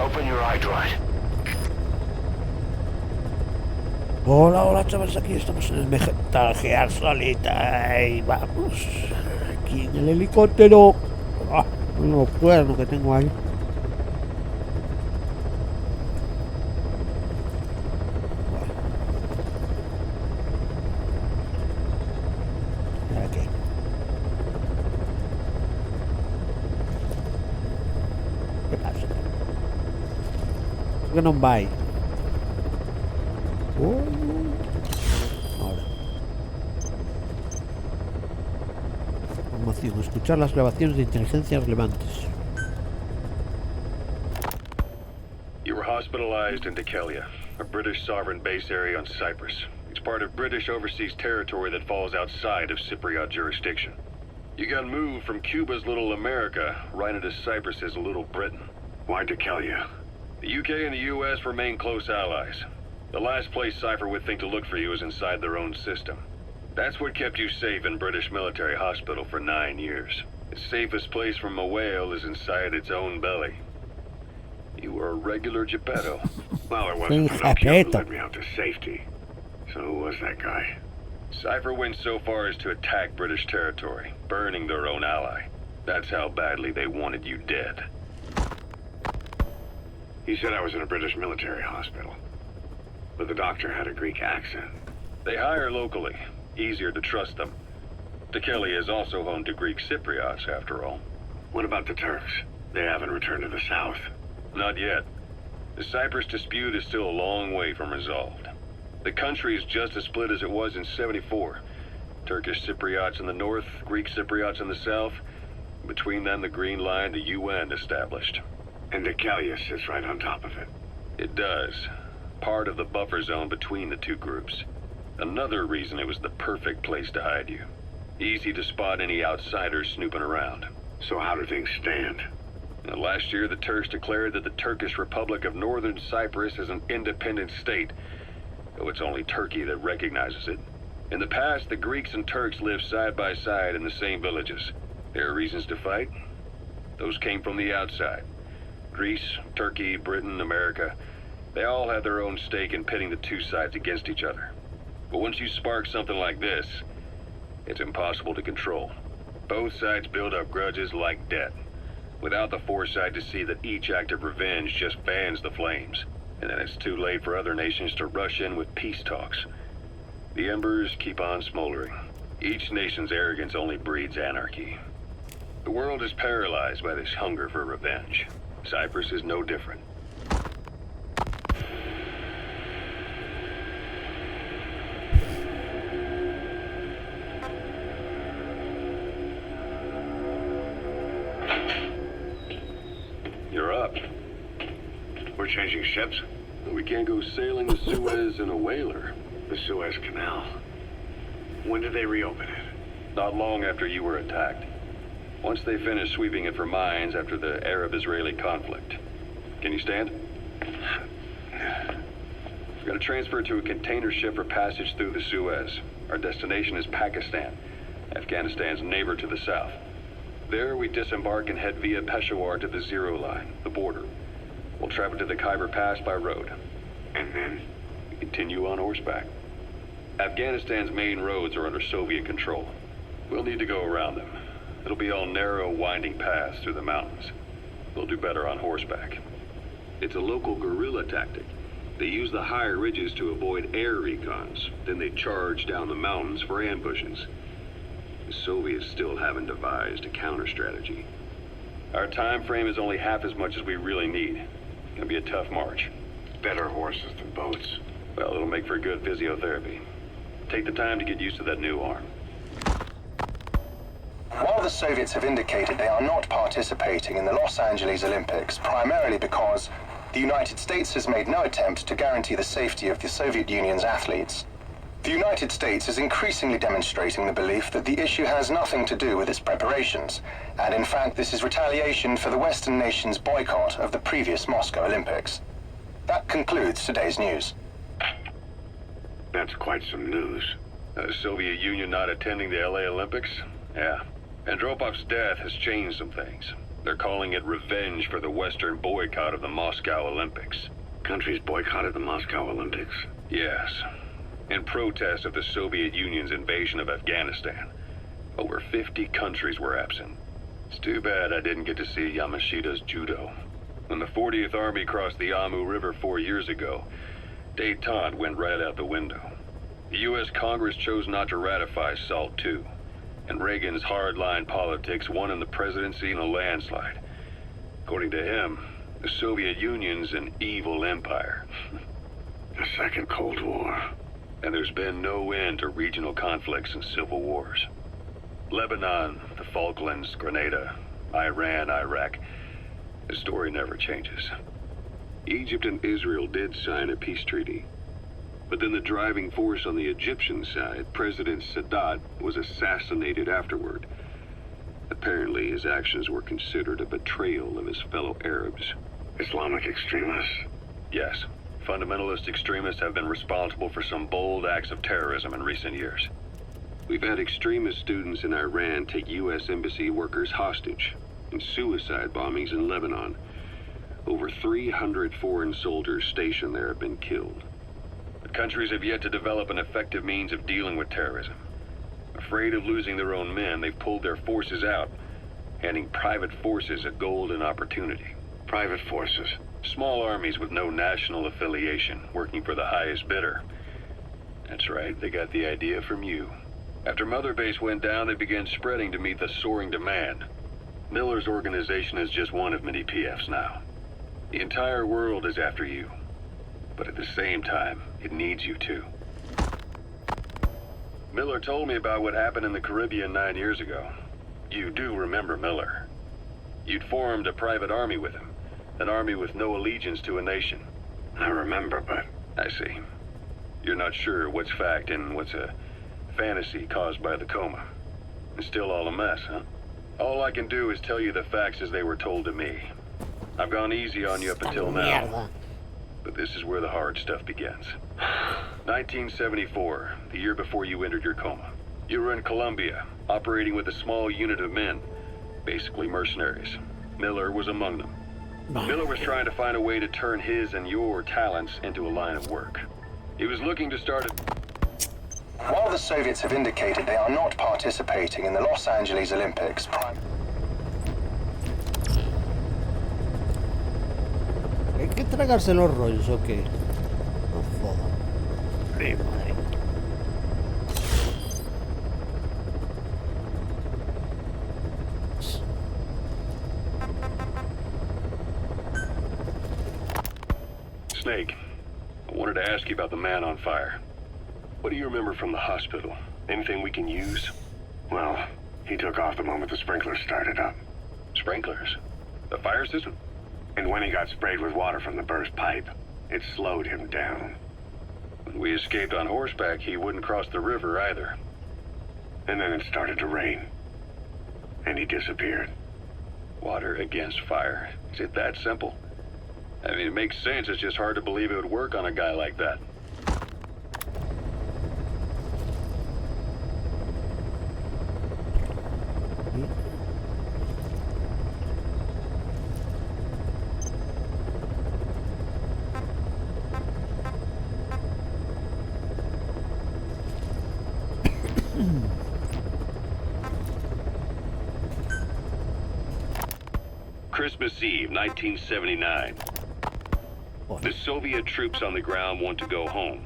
Open your eye drive. Hola, hola chavales, aquí estamos en el Metal Solita y vamos aquí en el helicóptero. No cuerno que tengo ahí. Bueno. Aquí. ¿Qué pasa? ¿Por qué no vai? Ahora. Información. Escuchar las grabaciones de inteligencia relevantes. You were hospitalized in Dekelia, a British sovereign base area on Cyprus. It's part of British overseas territory that falls outside of Cypriot jurisdiction. You got moved from Cuba's Little America right into Cyprus's Little Britain. Why Dekelia? The UK and the US remain close allies. The last place Cypher would think to look for you is inside their own system. That's what kept you safe in British military hospital for 9 years. The safest place from a whale is inside its own belly. You were a regular Geppetto. Well, it wasn't Pinocchio who led me out to safety. So who was that guy? Cypher went so far as to attack British territory, burning their own ally. That's how badly they wanted you dead. He said I was in a British military hospital. But the doctor had a Greek accent. They hire locally. Easier to trust them. Dekelia is also home to Greek Cypriots, after all. What about the Turks? They haven't returned to the south. Not yet. The Cyprus dispute is still a long way from resolved. The country is just as split as it was in '74. Turkish Cypriots in the north, Greek Cypriots in the south. Between them, the Green Line, the UN established. And Dekelia sits right on top of it. It does. Part of the buffer zone between the two groups. Another reason it was the perfect place to hide you. Easy to spot any outsiders snooping around. So how do things stand? Now, last year, the Turks declared that the Turkish Republic of Northern Cyprus is an independent state, though it's only Turkey that recognizes it. In the past, the Greeks and Turks lived side by side in the same villages. There are reasons to fight. Those came from the outside. Greece, Turkey, Britain, America, they all had their own stake in pitting the two sides against each other. But once you spark something like this, it's impossible to control. Both sides build up grudges like debt, without the foresight to see that each act of revenge just fans the flames. And then it's too late for other nations to rush in with peace talks. The embers keep on smoldering. Each nation's arrogance only breeds anarchy. The world is paralyzed by this hunger for revenge. Cyprus is no different. You're up. We're changing ships? We can't go sailing the Suez in a whaler. The Suez Canal. When did they reopen it? Not long after you were attacked. Once they finished sweeping it for mines after the Arab-Israeli conflict. Can you stand? We've got to transfer to a container ship for passage through the Suez. Our destination is Pakistan, Afghanistan's neighbor to the south. There, we disembark and head via Peshawar to the Zero Line, the border. We'll travel to the Khyber Pass by road. And then? We continue on horseback. Afghanistan's main roads are under Soviet control. We'll need to go around them. It'll be all narrow, winding paths through the mountains. We'll do better on horseback. It's a local guerrilla tactic. They use the higher ridges to avoid air recons. Then they charge down the mountains for ambushes. The Soviets still haven't devised a counter-strategy. Our time frame is only half as much as we really need. It's gonna be a tough march. Better horses than boats. Well, it'll make for good physiotherapy. Take the time to get used to that new arm. While the Soviets have indicated they are not participating in the Los Angeles Olympics, primarily because the United States has made no attempt to guarantee the safety of the Soviet Union's athletes, the United States is increasingly demonstrating the belief that the issue has nothing to do with its preparations, and in fact this is retaliation for the Western nations' boycott of the previous Moscow Olympics. That concludes today's news. That's quite some news. The Soviet Union not attending the LA Olympics? Yeah. Andropov's death has changed some things. They're calling it revenge for the Western boycott of the Moscow Olympics. Countries boycotted the Moscow Olympics. Yes. In protest of the Soviet Union's invasion of Afghanistan. Over 50 countries were absent. It's too bad I didn't get to see Yamashita's judo. When the 40th Army crossed the Amu River 4 years ago, détente went right out the window. The U.S. Congress chose not to ratify SALT II, and Reagan's hardline politics won in the presidency in a landslide. According to him, the Soviet Union's an evil empire. The Second Cold War. And there's been no end to regional conflicts and civil wars. Lebanon, the Falklands, Grenada, Iran, Iraq. The story never changes. Egypt and Israel did sign a peace treaty. But then the driving force on the Egyptian side, President Sadat, was assassinated afterward. Apparently his actions were considered a betrayal of his fellow Arabs. Islamic extremists? Yes. Fundamentalist extremists have been responsible for some bold acts of terrorism in recent years. We've had extremist students in Iran take U.S. embassy workers hostage, and suicide bombings in Lebanon. Over 300 foreign soldiers stationed there have been killed. But countries have yet to develop an effective means of dealing with terrorism. Afraid of losing their own men, they've pulled their forces out, handing private forces a golden opportunity. Private forces? Small armies with no national affiliation, working for the highest bidder. That's right, they got the idea from you. After Mother Base went down, they began spreading to meet the soaring demand. Miller's organization is just one of many PFs now. The entire world is after you. But at the same time, it needs you too. Miller told me about what happened in the Caribbean 9 years ago. You do remember Miller. You'd formed a private army with him. An army with no allegiance to a nation. I remember, but... I see. You're not sure what's fact and what's a fantasy caused by the coma. It's still all a mess, huh? All I can do is tell you the facts as they were told to me. I've gone easy on you up until now. But this is where the hard stuff begins. 1974, the year before you entered your coma. You were in Colombia, operating with a small unit of men, basically mercenaries. Miller was among them. Miller was trying to find a way to turn his and your talents into a line of work. He was looking to start a... While the Soviets have indicated they are not participating in the Los Angeles Olympics, Hay que tragarse los rollos, ¿o qué? No joda. Ay, madre. Snake, I wanted to ask you about the man on fire. What do you remember from the hospital? Anything we can use? Well, he took off the moment the sprinklers started up. Sprinklers? The fire system? And when he got sprayed with water from the burst pipe, it slowed him down. When we escaped on horseback, he wouldn't cross the river either. And then it started to rain. And he disappeared. Water against fire. Is it that simple? I mean, it makes sense. It's just hard to believe it would work on a guy like that. Christmas Eve, 1979. The Soviet troops on the ground want to go home,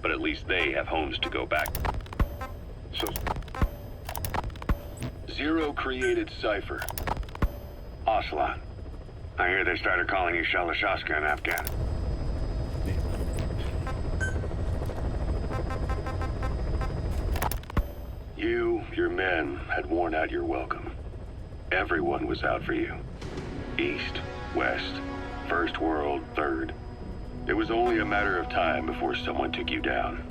but at least they have homes to go back. So, Zero created Cypher. Ocelot. I hear they started calling you Shalashaska in Afghan. You, your men, had worn out your welcome. Everyone was out for you. East, West, First World, Third. It was only a matter of time before someone took you down.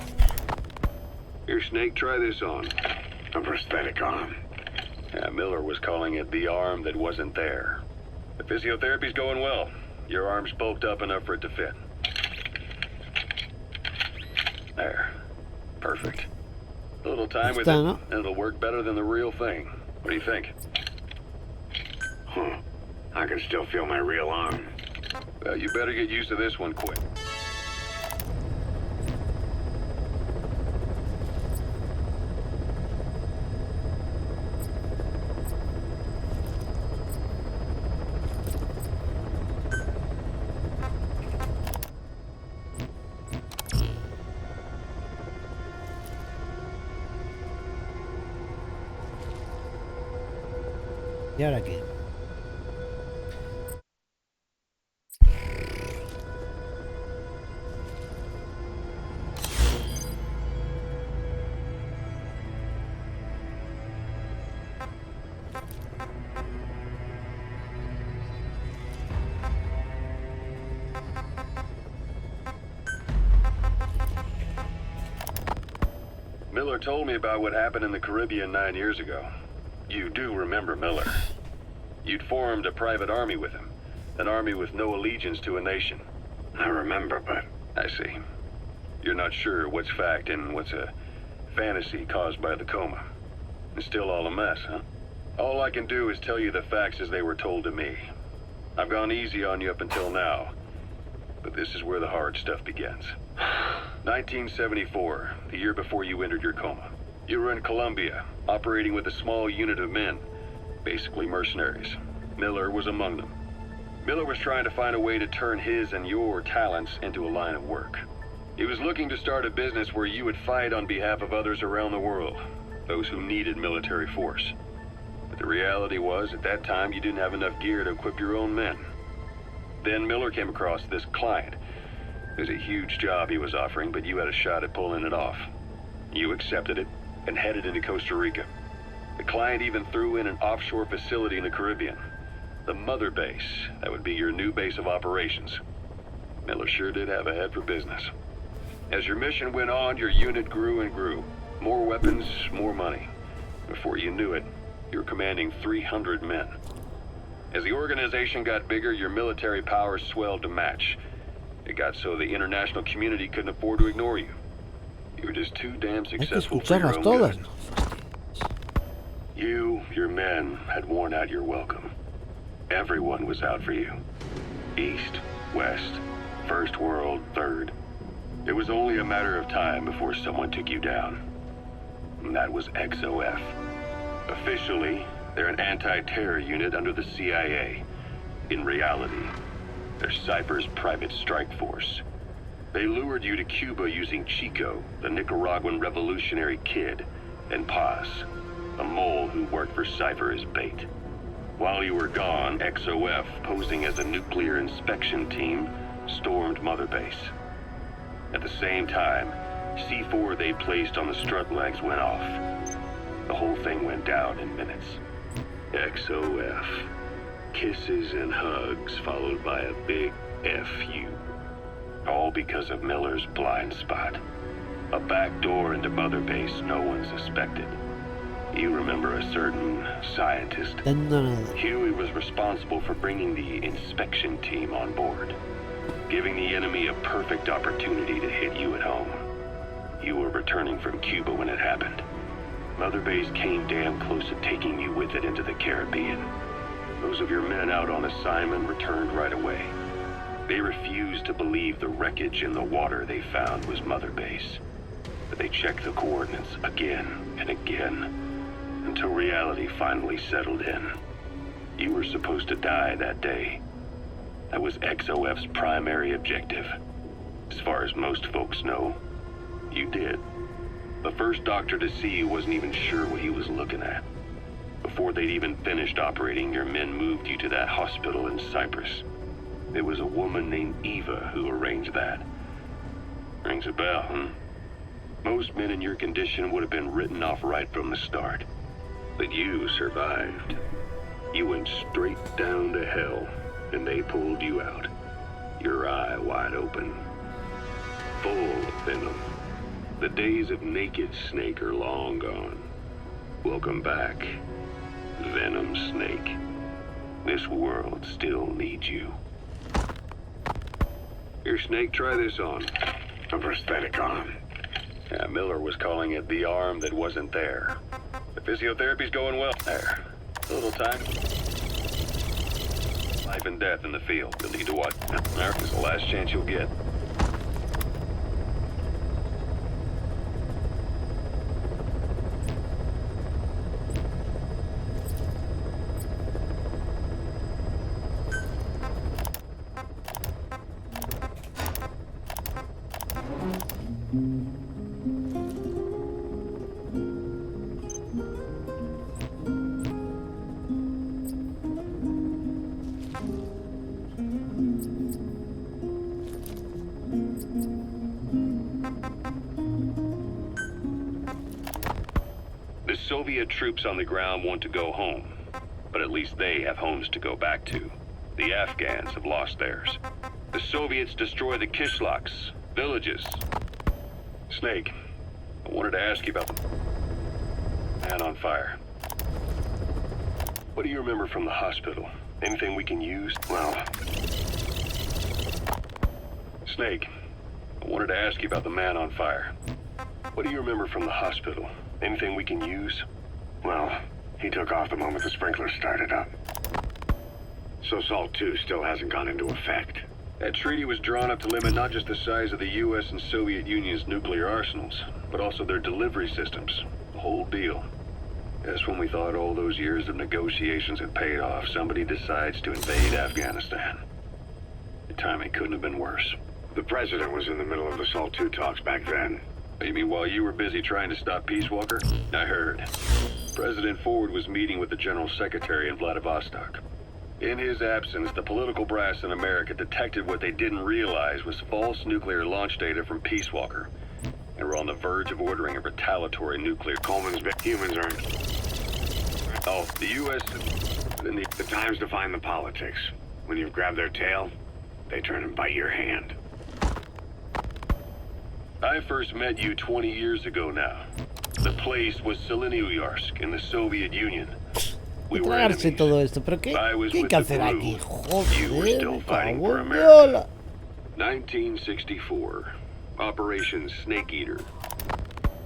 Here, Snake, try this on. A prosthetic arm. Yeah, Miller was calling it the arm that wasn't there. The physiotherapy's going well. Your arm's bulked up enough for it to fit. There. Perfect. A little time with it, and it'll work better than the real thing. What do you think? Huh. I can still feel my real arm. Well, you better get used to this one quick. ¿Y ahora qué? Miller told me about what happened in the Caribbean 9 years ago. You do remember Miller. You'd formed a private army with him. An army with no allegiance to a nation. I remember, but... I see. You're not sure what's fact and what's a fantasy caused by the coma. It's still all a mess, huh? All I can do is tell you the facts as they were told to me. I've gone easy on you up until now. But this is where the hard stuff begins. 1974, the year before you entered your coma. You were in Colombia, operating with a small unit of men, basically mercenaries. Miller was among them. Miller was trying to find a way to turn his and your talents into a line of work. He was looking to start a business where you would fight on behalf of others around the world, those who needed military force. But the reality was, at that time, you didn't have enough gear to equip your own men. Then Miller came across this client. It was a huge job he was offering, but you had a shot at pulling it off. You accepted it and headed into Costa Rica. The client even threw in an offshore facility in the Caribbean. The mother base, that would be your new base of operations. Miller sure did have a head for business. As your mission went on, your unit grew and grew. More weapons, more money. Before you knew it, you were commanding 300 men. As the organization got bigger, your military powers swelled to match. It got so the international community couldn't afford to ignore you. You were just too damn Hay que successful for your escucharlas own todas. good. You, your men, had worn out your welcome. Everyone was out for you. East, West, First World, Third. It was only a matter of time before someone took you down. And that was XOF. Officially, they're an anti-terror unit under the CIA. In reality, they're Cypher's private strike force. They lured you to Cuba using Chico, the Nicaraguan revolutionary kid, and Paz, a mole who worked for Cypher as bait. While you were gone, XOF, posing as a nuclear inspection team, stormed Mother Base. At the same time, C4 they placed on the strut legs went off. The whole thing went down in minutes. XOF. Kisses and hugs followed by a big F you. All because of Miller's blind spot. A back door into Mother Base no one suspected. You remember a certain scientist? Huey was responsible for bringing the inspection team on board, giving the enemy a perfect opportunity to hit you at home. You were returning from Cuba when it happened. Mother Base came damn close to taking you with it into the Caribbean. Those of your men out on assignment returned right away. They refused to believe the wreckage in the water they found was Mother Base. But they checked the coordinates again and again, until reality finally settled in. You were supposed to die that day. That was XOF's primary objective. As far as most folks know, you did. The first doctor to see you wasn't even sure what he was looking at. Before they'd even finished operating, your men moved you to that hospital in Cyprus. It was a woman named Eva who arranged that. Rings a bell, huh? Most men in your condition would have been written off right from the start. But you survived. You went straight down to hell, and they pulled you out. Your eye wide open. Full of venom. The days of naked Snake are long gone. Welcome back, Venom Snake. This world still needs you. Here, Snake, try this on. A prosthetic arm. Yeah, Miller was calling it the arm that wasn't there. The physiotherapy's going well. There. A little time. life and death in the field. You'll need to watch. America's the last chance you'll get. The Soviet troops on the ground want to go home, but at least they have homes to go back to. The Afghans have lost theirs. The Soviets destroy the kishlaks, villages. Snake, I wanted to ask you about the man on fire. What do you remember from the hospital? Anything we can use? Well... Snake, I wanted to ask you about the man on fire. What do you remember from the hospital? Anything we can use? Well, he took off the moment the sprinklers started up. So SALT 2 still hasn't gone into effect. That treaty was drawn up to limit not just the size of the U.S. and Soviet Union's nuclear arsenals, but also their delivery systems. The whole deal. That's when we thought all those years of negotiations had paid off. Somebody decides to invade Afghanistan. The timing couldn't have been worse. The president was in the middle of the SALT 2 talks back then. You mean while you were busy trying to stop Peace Walker? I heard. President Ford was meeting with the General Secretary in Vladivostok. In his absence, the political brass in America detected what they didn't realize was false nuclear launch data from Peace Walker, and were on the verge of ordering a retaliatory nuclear... Coleman's humans aren't... Oh, the U.S. The times define the politics. When you've grabbed their tail, they turn and bite your hand. I first met you 20 years ago now. The place was Selenouyarsk in the Soviet Union. We were Tragarse enemies. todo esto, pero ¿qué, I was qué hay with que the hacer crew. aquí? You were Joder, still me fighting cago for en America. viola. 1964. Operation Snake Eater.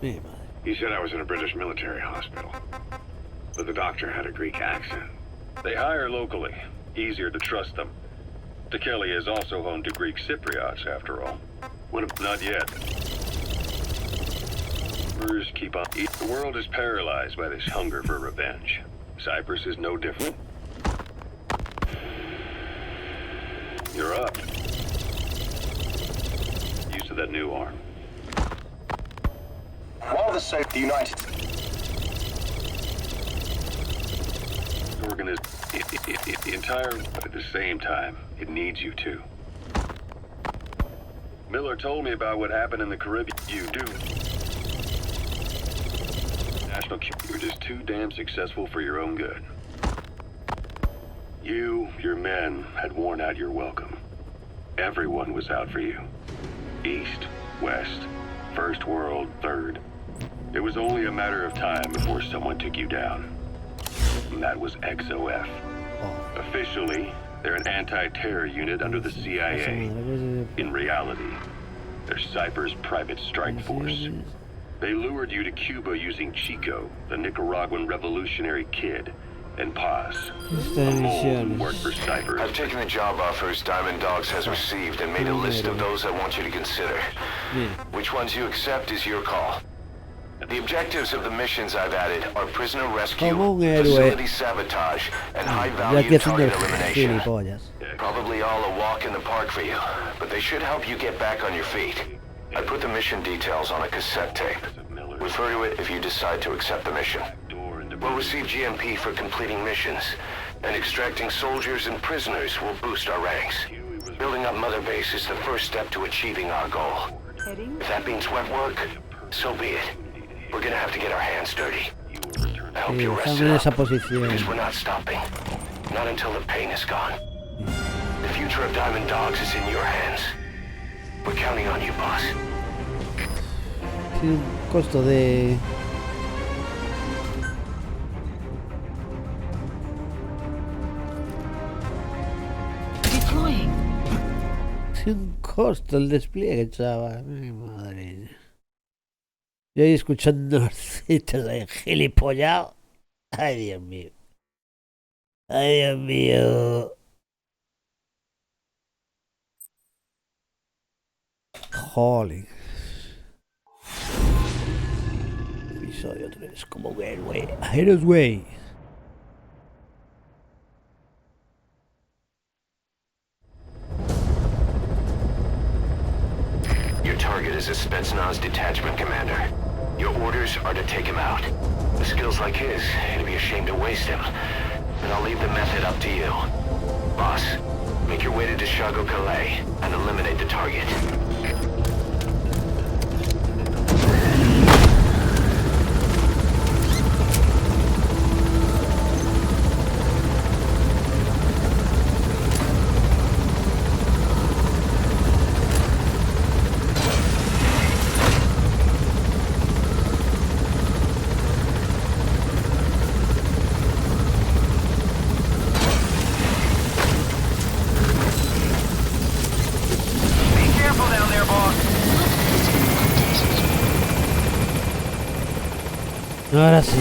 Mi madre. He said I was in a British military hospital. But the doctor had a Greek accent. They hire locally. Easier to trust them. Tekeli is also home to Greek Cypriots, after all. Not yet. First, keep on. The world is paralyzed by this hunger for revenge. Cyprus is no different. You're up. Used to that new arm. While the United The entire, but at the same time, it needs you too. Miller told me about what happened in the Caribbean. You do. You're just too damn successful for your own good. You, your men, had worn out your welcome. Everyone was out for you. East, West, First World, Third. It was only a matter of time before someone took you down. And that was XOF. Officially, they're an anti-terror unit under the CIA. In reality, they're Cyprus' private strike force. They lured you to Cuba using Chico, the Nicaraguan revolutionary kid, and Paz, a mole who worked for Cyprus. I've taken the job offers Diamond Dogs has received and made a list of those I want you to consider. Which ones you accept is your call. The objectives of the missions I've added are prisoner rescue, facility sabotage, and high-value target elimination. Probably all a walk in the park for you, but they should help you get back on your feet. I put the mission details on a cassette tape. Refer to it if you decide to accept the mission. We'll receive GMP for completing missions, and extracting soldiers and prisoners will boost our ranks. Building up Mother Base is the first step to achieving our goal. If that means wet work, so be it. We're gonna have to get our hands dirty. I hope you're rested up, because we're not stopping. Not until the pain is gone. The future of Diamond Dogs is in your hands. We're counting on you, boss. Tiene un costo de... Tiene un costo el despliegue, chaval. Mi madre. Yo ahí escuchando arcitas de gilipollado. Ay, Dios mío. Ay, Dios mío. Jolín. Episodio 3, como un héroe. Heroes Way. Your target is a SPETSNAZ detachment commander. Your orders are to take him out. With skills like his, it'd be a shame to waste him. And I'll leave the method up to you. Boss, make your way to Dishago Calais and eliminate the target. Ahora sí.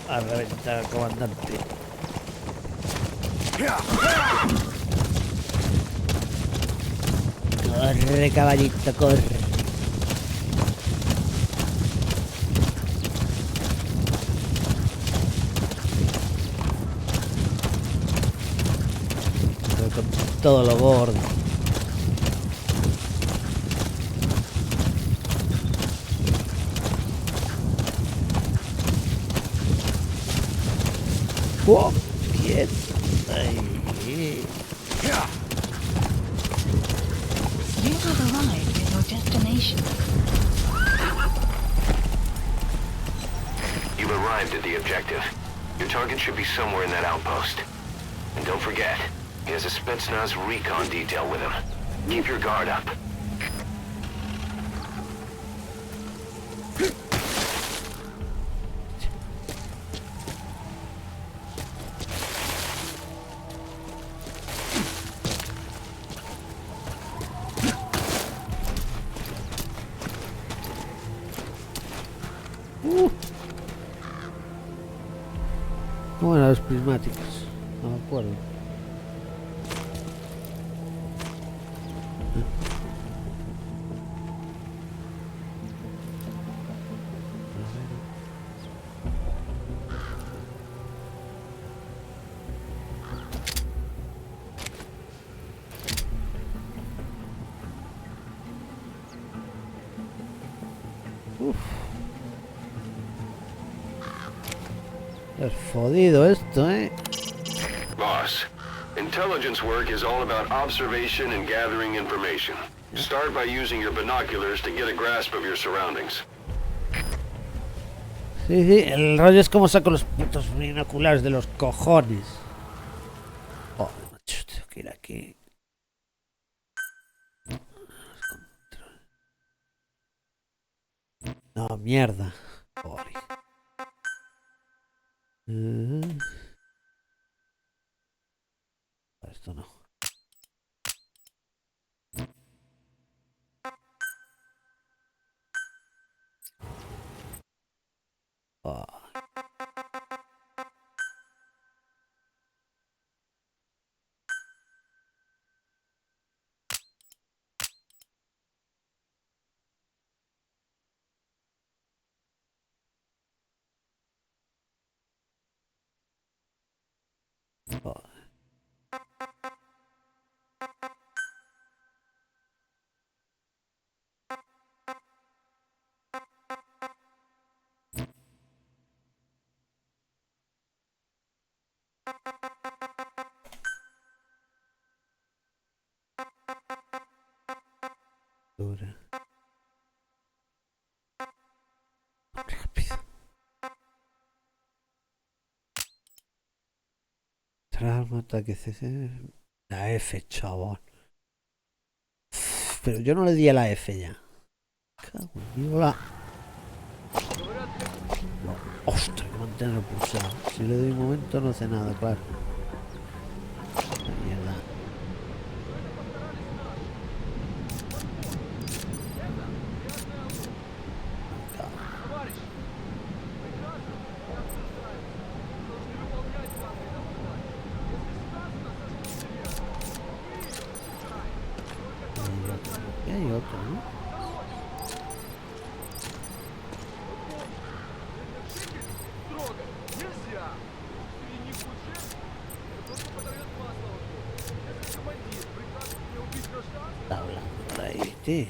A reventar al comandante. Corre, caballito, corre. Con todo lo gordo. ¡Oh! ¡Bien! ¡Ay! You have arrived at your destination. You've arrived at the objective. Your target should be somewhere in that outpost. And don't forget, he has a SPETSNAZ recon detail with him. Keep your guard up. ¿Cómo eran los prismáticos? No me acuerdo. Es fodido esto, Boss, intelligence work is all about observation and gathering information. Start by using your binoculars to get a grasp of your surroundings. Sí, sí, el rollo es como saco los putos binoculares de los cojones. Oh, macho, tengo que ir aquí. No, mierda. Joder. Esto no. Oh. Oh. Dura. Rápido. Trauma, ataque CC. La F, chabón. Pero yo no le di a la F ya. Cago en Dios, la... No, ostras, hay que mantenerlo pulsado. Si le doy un momento no hace nada, claro. La mierda. Y hay otro, ¿no? Está hablando por ahí, tío.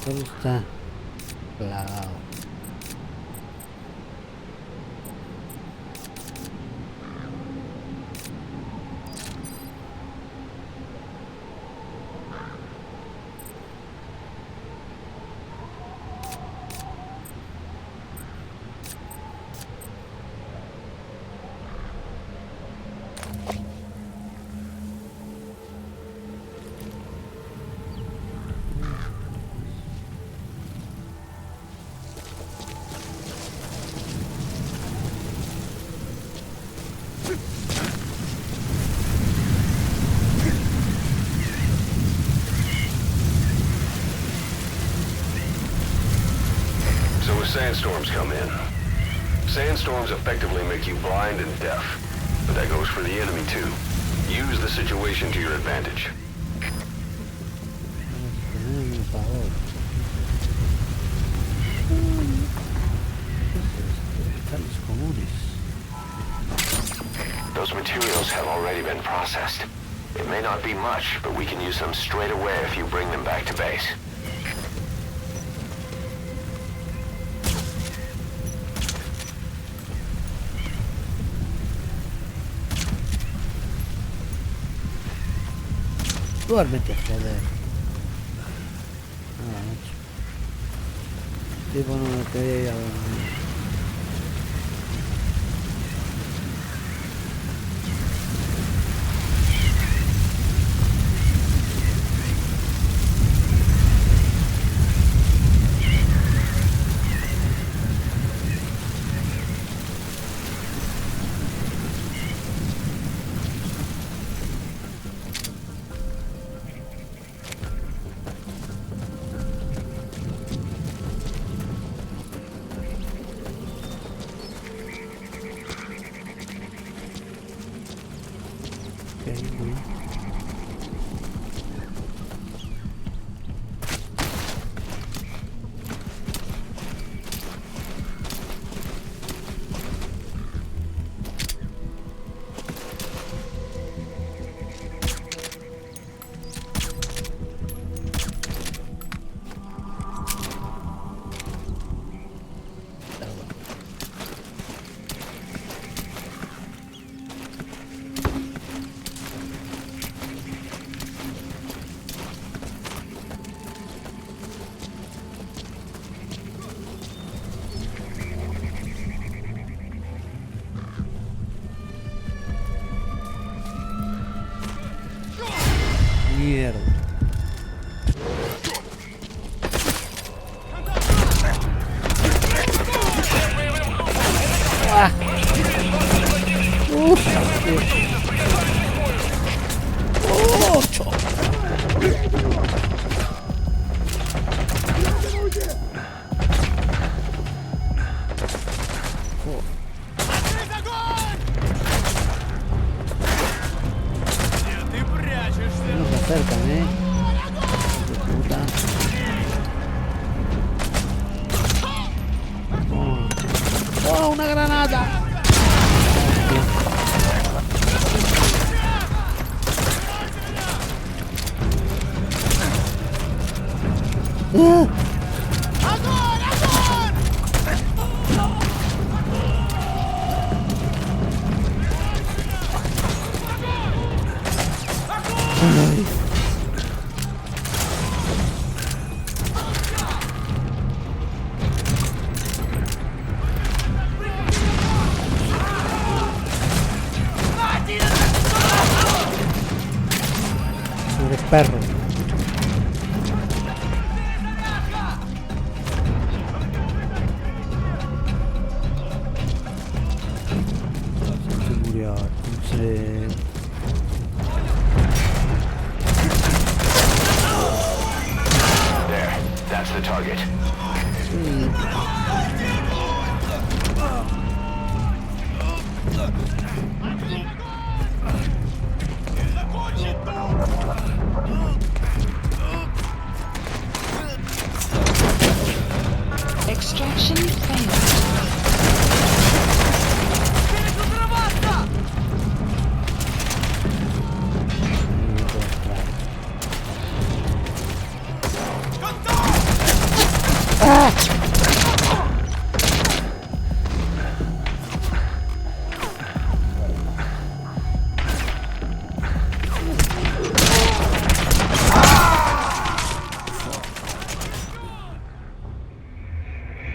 ¿Dónde está? Plagado. So as sandstorms come in, sandstorms effectively make you blind and deaf. But that goes for the enemy too. Use the situation to your advantage. Por favor. Metales comunes. Those materials have already been processed. It may not be much, but we can use them straight away if you bring them back to base. Duérmete, joder. Ah, macho. Tipo, no me quería ir a dormir. Mierda. Ah. Uf, ocho. No se acercan, puta. Oh, una granada. Ay. Eres perro. Se murió. Entonces... There, that's the target. Sí. Extraction failed.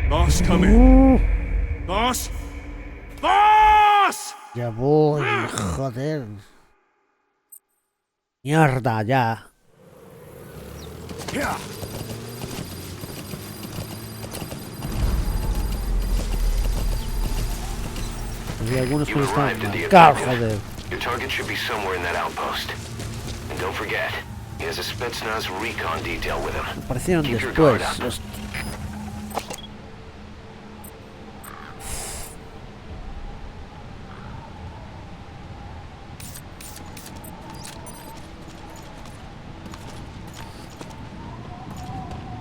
Boss, come in. Boss? Boss! Ya voy, joder. Mierda, ya. Yeah. Había algunos que You no estaban arrived at the marcados, objective. joder. Your target should be somewhere in that outpost. And don't forget, he has a SPETSNAZ recon detail with him. Aparecieron Keep your guard después. up. Los...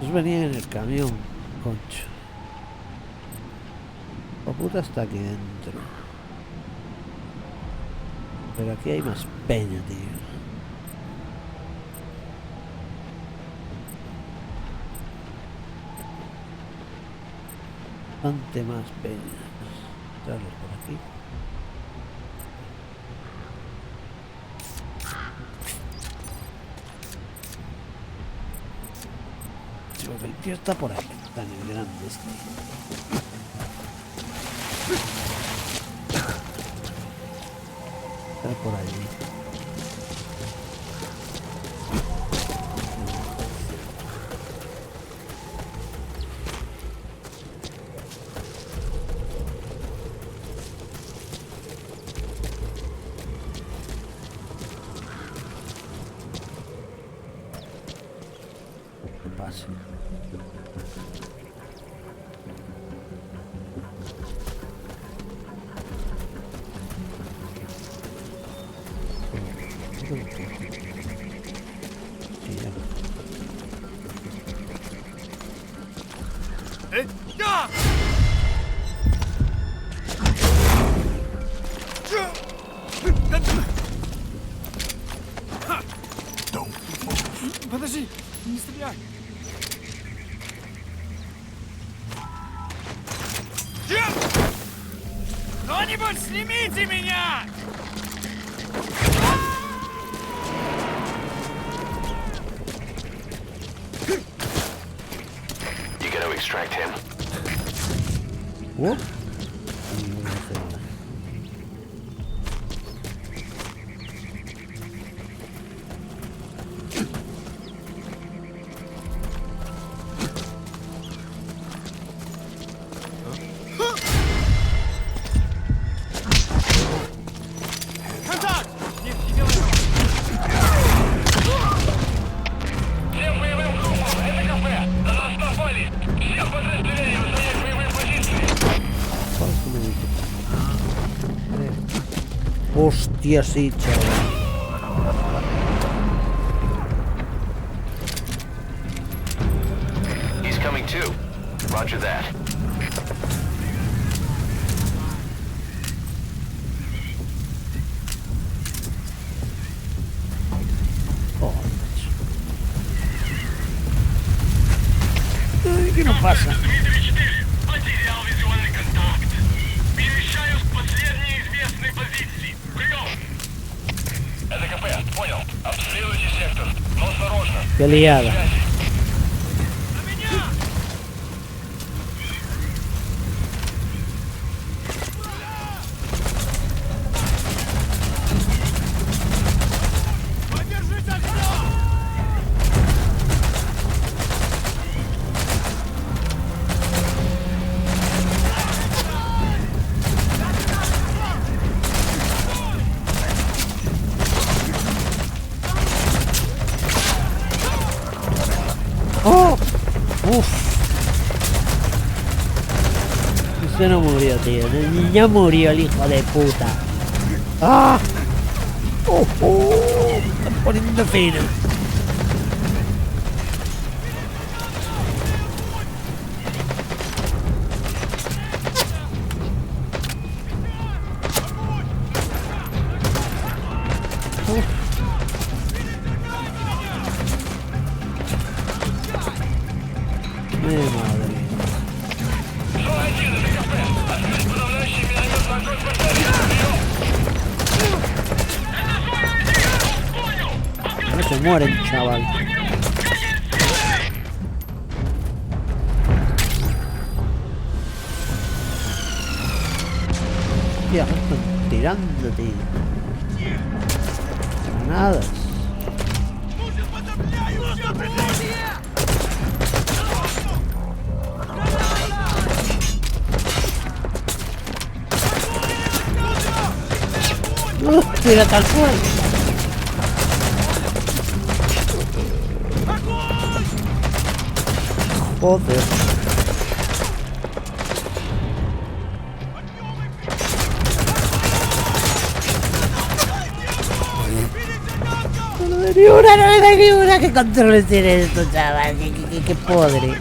Pues venían en el camión, concho. La puta está aquí dentro. Pero aquí hay más peña, tío. Bastante más peña. Traerlos por aquí. Sí, porque el tío está por ahí. Está en el grande este. Está por allí. Que pase. Sí, ya. Подожди, не стреляй. Кто-нибудь снимите меня! You gotta extract him. Oh. Контакт! Нет, не делай. Всем боевым группам, это кафе! На нас напали! Всех подразделениям занять боевые позиции! Hostia, sí, chaval. He's coming too. Roger that. Oh, ay, ¿qué nos pasa? Дмитрий 4, потерял визуальный контакт. Перемещаюсь к последней известной позиции. Прием! Это КП, понял. Обследуйте сектор, но осторожно. Qué liada. На меня! Подержись огня! Oh, uf. Ese no murió, tío. El niño murió, el hijo de puta. ¡Ah! Me están poniendo fino. Mi madre. Solo один, это кафе. Открыть подавляющий минометный огонь по территории. No se mueren, chaval. Hostia, me están tirando, tío. Granadas. Tira tal cual. Joder. No le doy ni una. ¿Qué controles tiene esto, chaval? ¿Qué podre?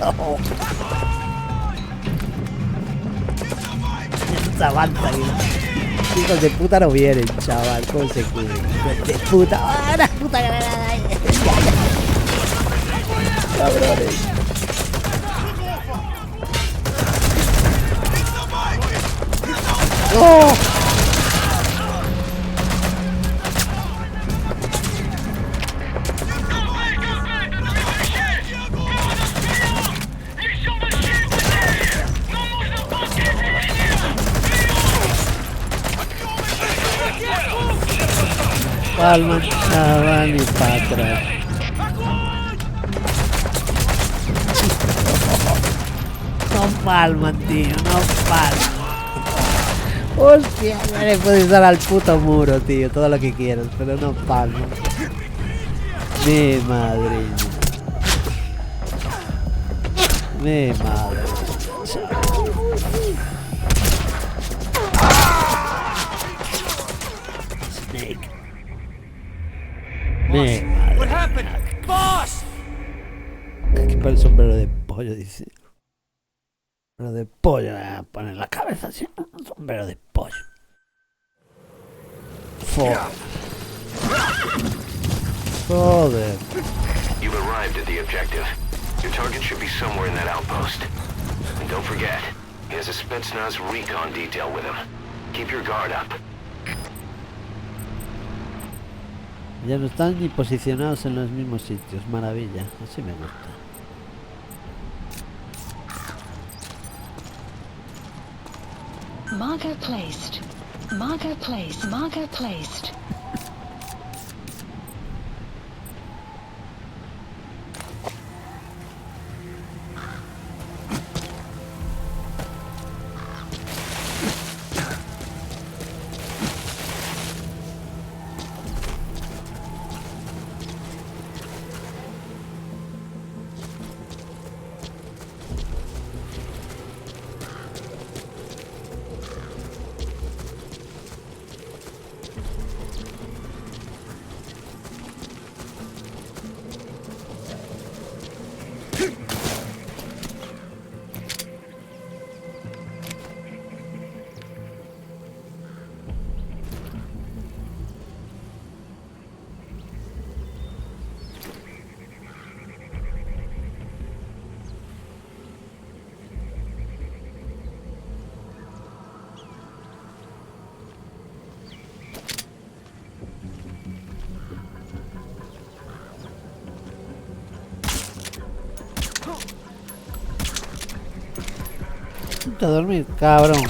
Oh. Esta avanza, hijos de puta no vienen, chaval. ¿Cómo se cubren? Hijos de puta. ¡Ah, una puta granada! Cabrones. ¡Oh! Palma, chaval, y para atrás. No palman, tío, no palman. Hostia, ya le puedes dar al puto muro, tío, todo lo que quieras, pero no palman. Mi madre. Mi madre. Snake. Mi madre. Aquí para el sombrero de pollo, dice. Sombrero de pollo, le voy a poner la cabeza así. Un sombrero de pollo. Joder. You've arrived at the objective. Your target should be somewhere in that outpost. And don't forget, he has a SPETSNAZ recon detail with him. Keep your guard up. Ya no están ni posicionados en los mismos sitios. Maravilla, así me gusta. Marker placed. Marker placed. Marker placed. Ponte a dormir, cabrón.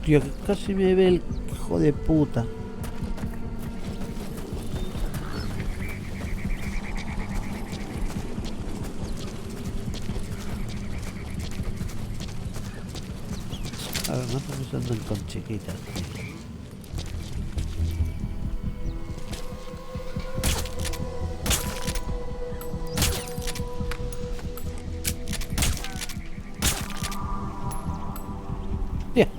Tío, que casi me ve el hijo de puta. Claro, no todos andan con chiquitas, tío. Bien.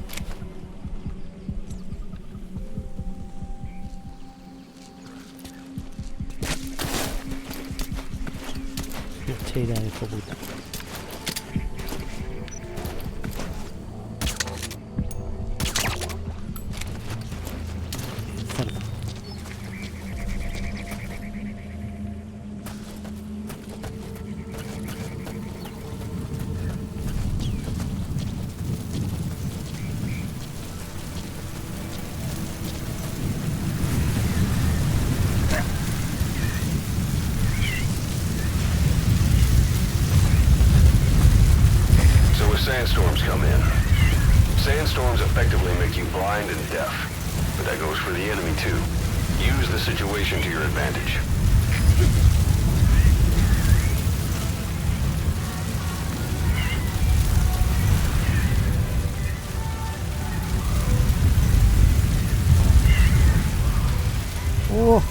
Cheira de puta. Cerca. Sandstorms come in. Sandstorms effectively make you blind and deaf, but that goes for the enemy too. Use the situation to your advantage. Oh.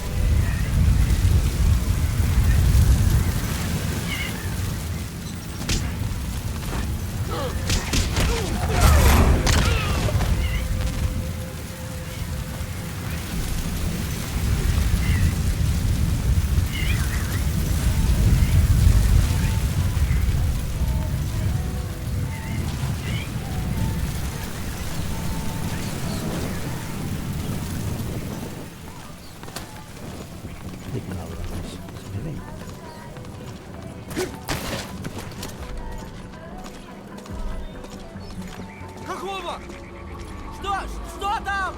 Qué cabrones, se me ven. Какого? Что там?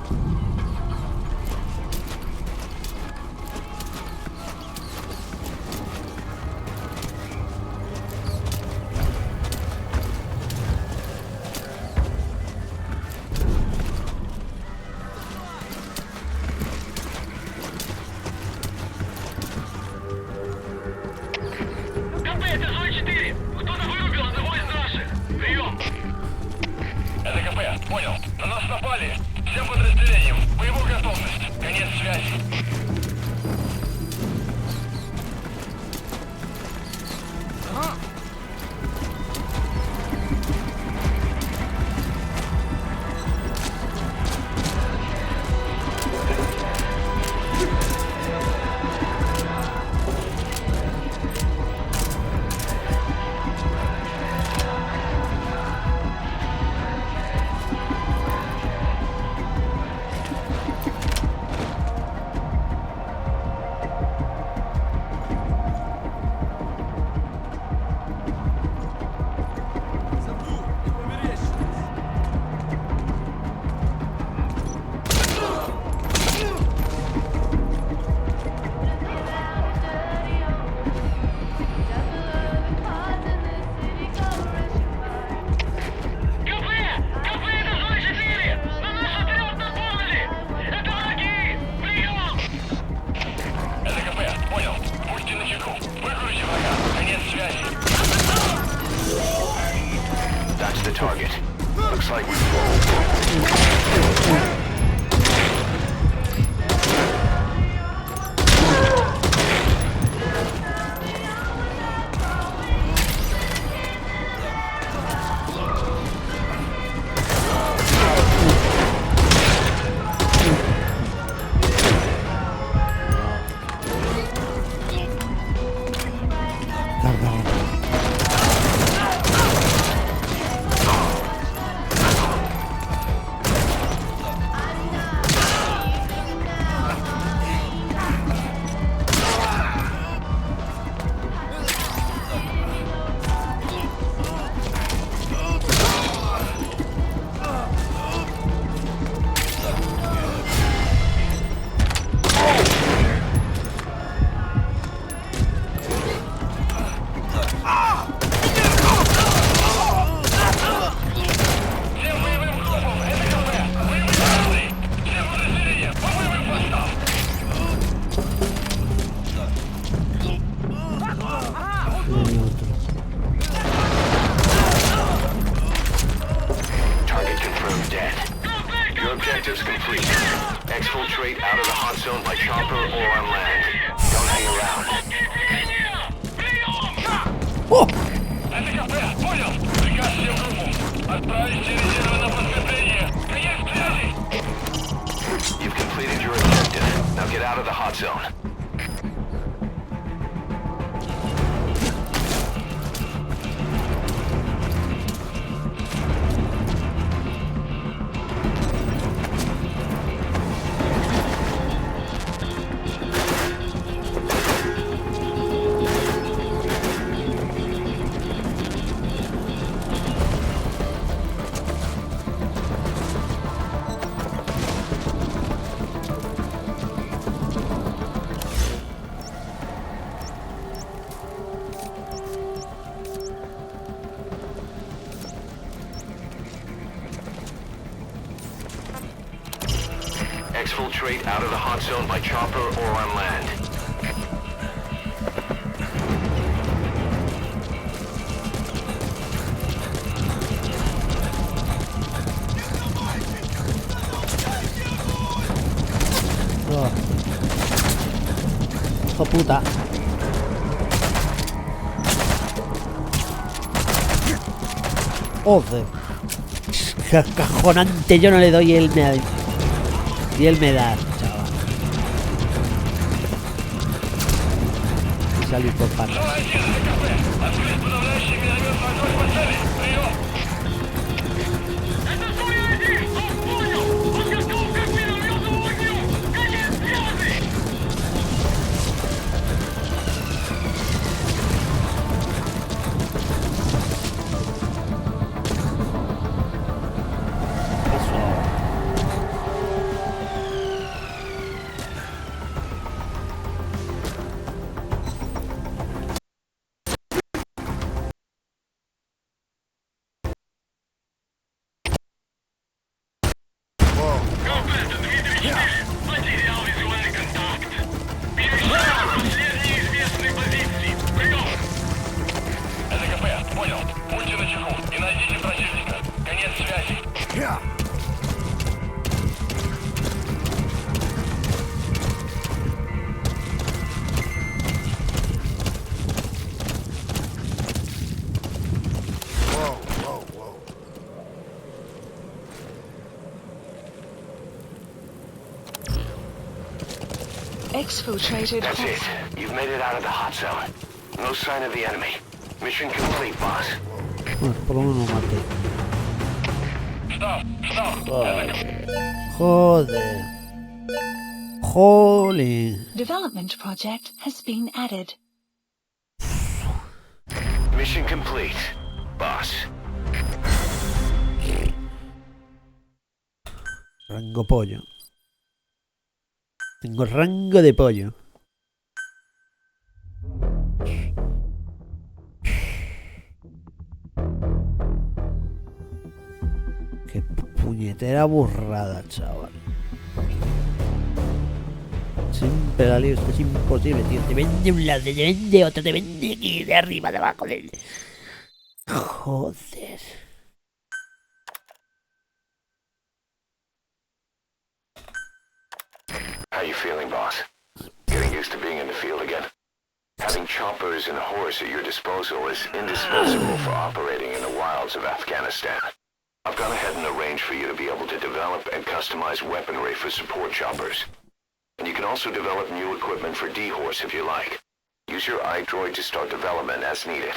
КП, это зона 4. Кто-то вырубил одного из наших. Прием. Это КП, понял. На нас напали. Всем подразделениям. Боевую готовность. Конец связи. Ага. That's the target. Looks like we've Exfiltrate out of the hot zone by chopper or on land. Don't hang around. ¡Oh! Это КП, понял? Приказ всем группам. Отправить телевизор на подкрепление. Конец связи. You've completed your objective. Now get out of the hot zone. Exfiltrate out of the hot zone by chopper or on land. Oh. ¡Hijo puta! ¡Joder! ¡Qué acojonante! Yo no le doy el me... Y él me da, chaval. Y salir por patas. Потерял визуальный контакт. Перемещаю последние известные позиции. Прием! Это КП, понял. Будьте начеку и найдите противника. Конец связи. Exfiltrated That's hot it. zone. You've made it out of the hot zone. No sign of the enemy. Mission complete, boss. Bueno, por lo menos lo maté. Joder. Joder. Development project has been added. Mission complete, boss. Rango pollo. Tengo rango de pollo. Qué puñetera burrada, chaval. Siempre la lío, esto es imposible, tío. Te vende un lado, te vende otro, te vende aquí, de arriba, de abajo, de... Joder. How you feeling, boss? Getting used to being in the field again? Having choppers and a horse at your disposal is indispensable for operating in the wilds of Afghanistan. I've gone ahead and arranged for you to be able to develop and customize weaponry for support choppers. And you can also develop new equipment for D-Horse if you like. Use your iDroid to start development as needed.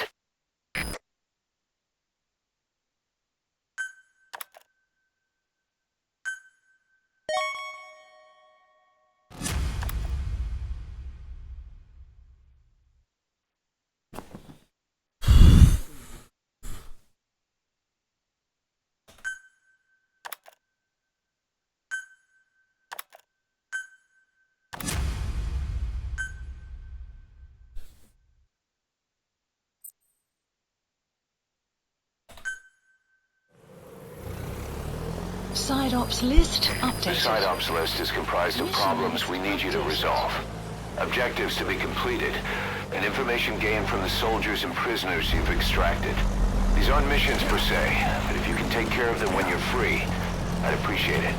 Side ops list The updated. side ops list is comprised of problems we need you to resolve. Objectives to be completed, and information gained from the soldiers and prisoners you've extracted. These aren't missions per se, but if you can take care of them when you're free, I'd appreciate it.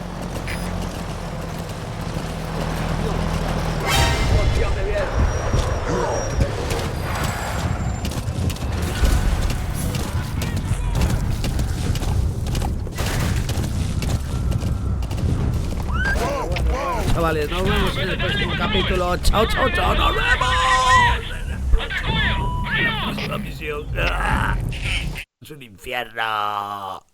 chavales. Nos vemos en el próximo capítulo. Chao, chao, chao. Nos vemos. La misión. Es un infierno.